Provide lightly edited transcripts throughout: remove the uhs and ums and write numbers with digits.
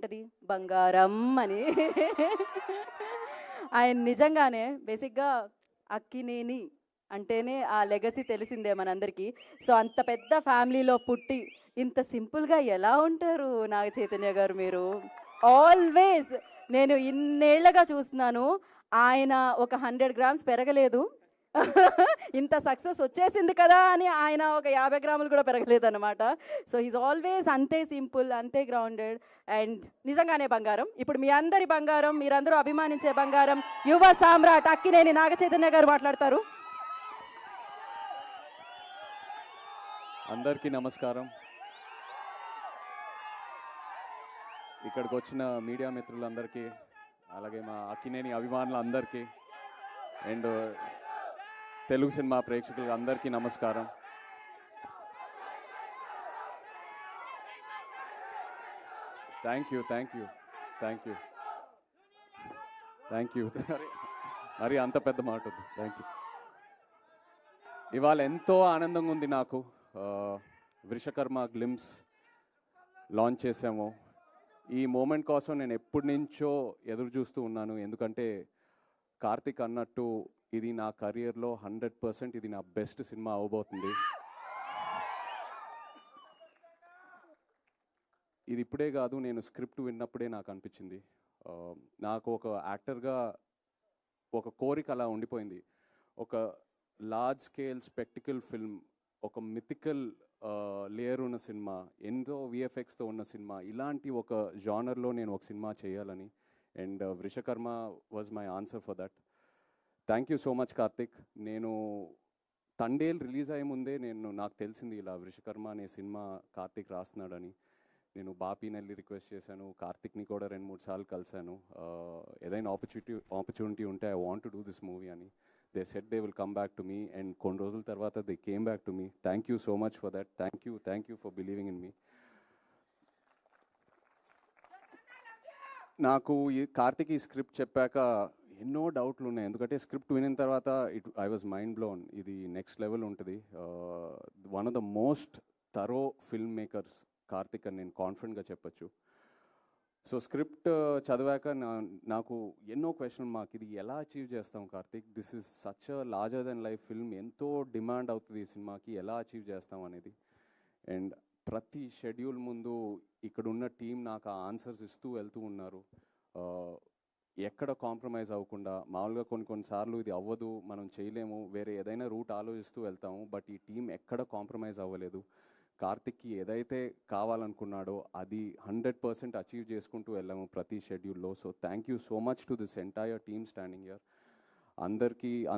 ఉంటది బంగారం అని. ఆయన నిజంగానే బేసిక్‌గా అక్కినేని అంటేనే ఆ లెగసీ తెలిసిందే మనందరికీ. సో, అంత పెద్ద ఫ్యామిలీలో పుట్టి ఇంత సింపుల్‌గా ఎలా ఉంటారు నాగ చైతన్య గారు మీరు? ఆల్వేస్ నేను ఇన్నేళ్లుగా చూస్తున్నాను. ఆయన ఒక 100 గ్రామ్స్ పెరగలేదు. ఇంత సక్సెస్ వచ్చేసింది కదా అని ఆయన ఒక 50 గ్రాములు కూడా పెరగలేదన్నమాట. సో హీస్ ఆల్వేస్ అంతే సింపుల్, అంతే గ్రౌండెడ్ అండ్ నిజంగానే బంగారం. ఇప్పుడు మీ అందరి బంగారం, మీరందరూ అభిమానించే బంగారం, యువ సామ్రాట్ అక్కినేని నాగ చైతన్య గారు మాట్లాడతారు. అందరికీ నమస్కారం. ఇక్కడికి వచ్చిన మీడియా మిత్రులందరికీ, అలాగే మా అక్కినేని అభిమానులందరికీ అండ్ తెలుగు సినిమా ప్రేక్షకులకు అందరికీ నమస్కారం. Thank you thank you thank you thank you మరి అంత పెద్ద మాట వద్దు. Thank you. ఇవాళ ఎంతో ఆనందంగా ఉంది నాకు. వృషకర్మ గ్లిమ్స్ లాంచ్ చేసాము. ఈ మూమెంట్ కోసం నేను ఎప్పటి నుంచో ఎదురు చూస్తూ ఉన్నాను. ఎందుకంటే కార్తిక్ అన్నట్టు ఇది నా కెరియర్లో 100% ఇది నా బెస్ట్ సినిమా అవబోతుంది. ఇది ఇప్పుడే కాదు, నేను స్క్రిప్ట్ విన్నప్పుడే నాకు అనిపించింది. నాకు ఒక యాక్టర్గా ఒక కోరిక అలా ఉండిపోయింది. ఒక లార్జ్ స్కేల్ స్పెక్టికల్ ఫిల్మ్, ఒక మిథికల్ లేయర్ ఉన్న సినిమా, ఎంతో విఎఫ్ఎక్స్తో ఉన్న సినిమా, ఇలాంటి ఒక జానర్లో నేను ఒక సినిమా చేయాలని. And Vrushakarma was my answer for that. Thank you so much Karthik. నేను తండేల్ రిలీజ్ అయ్యే ముందే నాకు తెలిసింది ఇలా వృషకర్మ అనే సినిమా కార్తిక్ రాస్తున్నాడని. నేను బాపీనెల్లి రిక్వెస్ట్ చేశాను, కార్తిక్ని కూడా 2-3 సార్లు కలిశాను. ఏదైనా ఆపర్చునిటీ ఉంటే I want to do this movie అని. They said they will come back to me and కొన్ని రోజుల తర్వాత they came back to me. Thank you so much for that. Thank you for believing in me. నాకు ఈ కార్తిక్ ఈ script చెప్పాక ఎన్నో డౌట్లు ఉన్నాయి. ఎందుకంటే స్క్రిప్ట్ వినిన తర్వాత ఐ వాజ్ మైండ్ బ్లోన్. ఇది నెక్స్ట్ లెవెల్ ఉంటుంది. One of the most thorough film makers Karthik అని నేను కాన్ఫిడెంట్గా చెప్పచ్చు. సో స్క్రిప్ట్ చదివాక నాకు ఎన్నో క్వశ్చన్ మార్క్. ఇది ఎలా అచీవ్ చేస్తాం Karthik? This is such a larger than life film. ఎంతో డిమాండ్ అవుతుంది ఈ సినిమాకి, ఎలా అచీవ్ చేస్తాం అనేది. అండ్ ప్రతి షెడ్యూల్ ముందు ఇక్కడున్న టీం నాకు ఆ ఆన్సర్స్ ఇస్తూ వెళ్తూ ఉన్నారు. ఎక్కడ కాంప్రమైజ్ అవ్వకుండా. మామూలుగా కొన్నిసార్లు ఇది అవ్వదు, మనం చేయలేము, వేరే ఏదైనా రూట్ ఆలోచిస్తూ వెళ్తాము. బట్ ఈ టీం ఎక్కడ కాంప్రమైజ్ అవ్వలేదు. కార్తిక్కి ఏదైతే కావాలనుకున్నాడో అది 100% అచీవ్ చేసుకుంటూ వెళ్ళాము ప్రతి షెడ్యూల్లో. So thank you so much to this entire team standing here.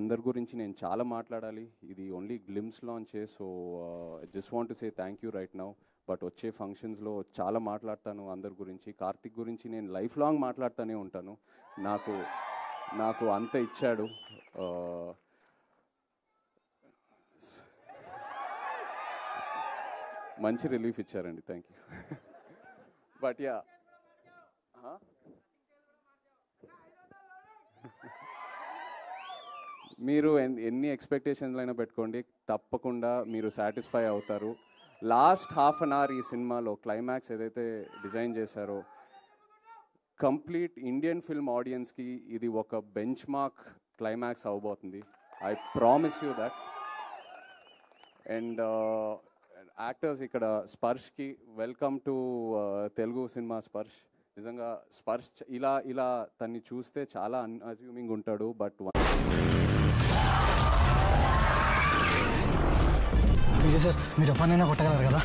అందరి గురించి నేను చాలా మాట్లాడాలి. ఇది ఓన్లీ గ్లిమ్స్ లాంచే. So just want to say thank you right now. But వచ్చే ఫంక్షన్స్లో చాలా మాట్లాడతాను అందరి గురించి. కార్తిక్ గురించి నేను లైఫ్ లాంగ్ మాట్లాడుతూనే ఉంటాను. నాకు అంత ఇచ్చాడు. మంచి రిలీఫ్ ఇచ్చారండి. Thank you. బట్ యా, మీరు ఎన్ని ఎక్స్పెక్టేషన్లు అయినా పెట్టుకోండి, తప్పకుండా మీరు సాటిస్ఫై అవుతారు. లాస్ట్ హాఫ్ అన్ అవర్ ఈ సినిమాలో క్లైమాక్స్ ఏదైతే డిజైన్ చేశారో, కంప్లీట్ ఇండియన్ ఫిల్మ్ ఆడియన్స్కి ఇది ఒక బెంచ్ మార్క్ క్లైమాక్స్ అవబోతుంది. I promise you that. And actors ఇక్కడ స్పర్శ్కి welcome to Telugu cinema. Sparsh నిజంగా ఇలా తన్ని చూస్తే చాలా అన్అజ్యూమింగ్ ఉంటాడు. బట్ విజయ్ సార్, మీరు ఎప్పటినైనా కొట్టగలరు కదా?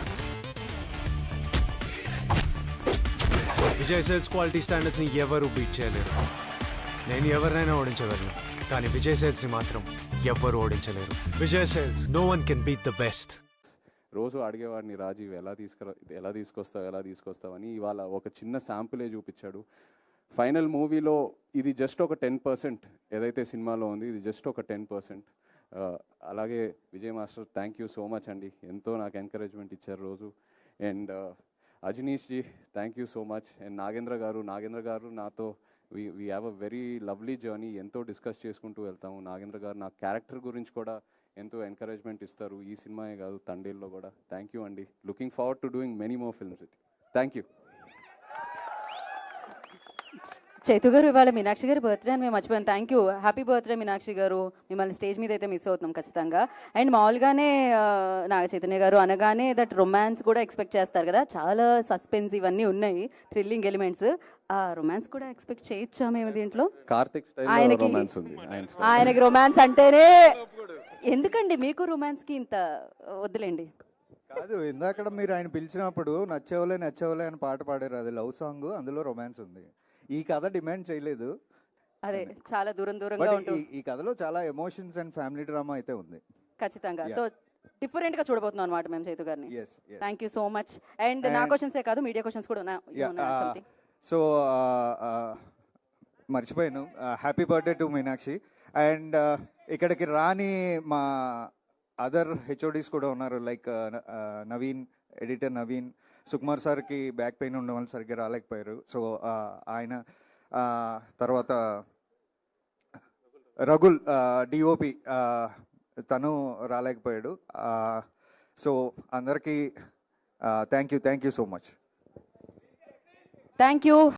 విజయ్ సేల్స్ క్వాలిటీ స్టాండర్డ్స్ని ఎవరు బీట్ చేయలేరు. నేను ఎవరినైనా ఓడించగలను, కానీ విజయ్ సేల్స్ని మాత్రం ఎవరు ఓడించలేరు. Vijay sales, no one can beat the best. రోజు అడిగేవాడిని, రాజీవ్ ఎలా తీసుకొస్తావు అని. ఇవాళ ఒక చిన్న శాంపులే చూపించాడు. ఫైనల్ మూవీలో ఇది జస్ట్ ఒక 10%. ఏదైతే సినిమాలో ఉంది ఇది జస్ట్ ఒక 10%. అలాగే Vijay master, thank you so much అండి. ఎంతో నాకు ఎంకరేజ్మెంట్ ఇచ్చారు రోజు. And Ajaneesh ji, thank you so much. And Nagendra గారు నాతో we have a very lovely journey. ఎంతో డిస్కస్ చేసుకుంటూ వెళ్తాము. నాగేంద్ర గారు నా క్యారెక్టర్ గురించి కూడా ఎంతో ఎంకరేజ్మెంట్ ఇస్తారు. ఈ సినిమాయే కాదు, తండేల్లో కూడా. థ్యాంక్ యూ అండి. Looking forward to doing many more films with you. Thank you. Chaitu గారు ఇవాళ మీనాక్షి గారి బర్త్డే అని మేము మర్చిపోయాం. Thank you, happy birthday Meenakshi గారు. మిమ్మల్ని స్టేజ్ మీద అయితే మిస్ అవుతున్నాం ఖచ్చితంగా. అండ్ మామూలుగానే నాగ చైతన్య గారు అనగానే దట్ రొమాన్స్ కూడా ఎక్స్పెక్ట్ చేస్తారు కదా, చాలా సస్పెన్స్ ఇవన్నీ ఉన్నాయి, థ్రిల్లింగ్ ఎలిమెంట్స్. ఆ రొమాన్స్ కూడా ఎక్స్పెక్ట్ చేయొచ్చా మేము దీంట్లో? కార్తిక్ స్టైల్ ఆయనకి రొమాన్స్ ఉంది. ఆయనకి రొమాన్స్ అంటేనే ఎందుకండి మీకు రొమాన్స్కి ఇంత వద్దులేండి. కాదు, ఇందాక మీరు ఆయన పిలిచినప్పుడు నచ్చేవలే నచ్చేవలే అని పాట పాడారు, అది లవ్ సాంగ్, అందులో రొమాన్స్ ఉంది. ఈ కథ డిమాండ్ చేయలేదు, అదే చాలా దూరంగా బట్ ఉంటుంది ఈ కథలో చాలా ఎమోషన్స్ అండ్ ఫ్యామిలీ డ్రామా అయితే ఉంది. ఖచ్చితంగా. సో డిఫరెంట్ గా చూడబోతున్నాం అనమాట మేము చైతు గారిని. Yes, yes. Thank you so much. And నా క్వశ్చన్సే కాదు, మీడియా క్వశ్చన్స్ కూడా ఉన్నాయి. సో మర్చిపోయాను, happy birthday to Meenakshi. And ఇక్కడికి రాని మా అదర్ హెచ్ఓడీస్ కూడా ఉన్నారు, లైక్ నవీన్, ఎడిటర్ నవీన్. సుకుమార్ సార్కి బ్యాక్ పెయిన్ ఉండడం వల్ల సరిగ్గా రాలేకపోయారు. సో ఆయన తర్వాత రఘుల్ డిఓపి, తను రాలేకపోయాడు. సో అందరికీ thank you so much. Thank you.